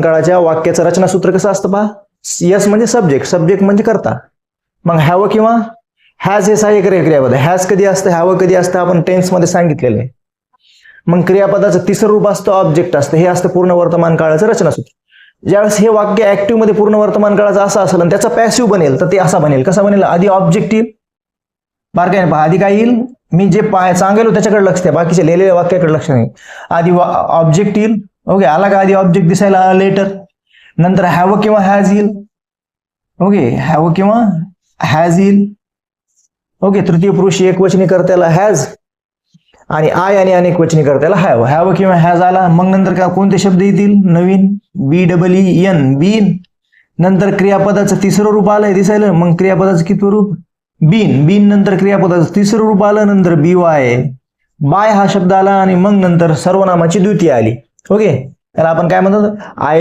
काळाच्या वाक्याचं रचनासूत्र कसं असतं पहा, यस म्हणजे सब्जेक्ट, सब्जेक्ट म्हणजे करता, मग हॅव किंवा हॅज हे सहाय्यक क्रियापद. हॅज कधी असतं, हॅव कधी असतं, आपण टेन्स मध्ये सांगितलेलं आहे. मग क्रियापदाचं तिसरं रूप असतं ऑब्जेक्ट असतं, हे असतं पूर्ण वर्तमान काळाचं रचनासूत्र. ज्यावेळेस हे वाक्य ऍक्टिव्ह मध्ये पूर्ण वर्तमान काळाचं असं असेल आणि त्याचा पॅसिव्ह बनेल तर ते असा बनेल. कसा बनेल, आधी ऑब्जेक्ट येईल, बारकाईने पहा, आधी काय येईल, मी जे सांगेल त्याच्याकडे लक्ष द्या, बाकीचे लिहिलेल्या वाक्याकडे लक्ष नाही. आधी ऑब्जेक्ट येईल, ओके, आला का आधी ऑब्जेक्ट दिसायला लेटर, नंतर हॅव किंवा हॅज येईल, ओके, हॅव किंवा हॅज येईल, ओके, तृतीय पुरुषी एकवचनी कर्त्याला हॅज आणि आय आणि अनेक वचनी कर्त्याला हॅव. हॅव किंवा हॅज आला, मग नंतर काय कोणते शब्द येतील नवीन, BEEN, बीन. नंतर क्रियापदाचं तिसरं रूप आलंय दिसायला, मग क्रियापदाचं कितवं रूप, बीन. बीन नंतर क्रियापदाचं तिसरं रूप आलं, नंतर BY, बाय हा शब्द आला आणि मग नंतर सर्वनामाची द्वितीय आली. ओके, त्याला आपण काय म्हणतात, आय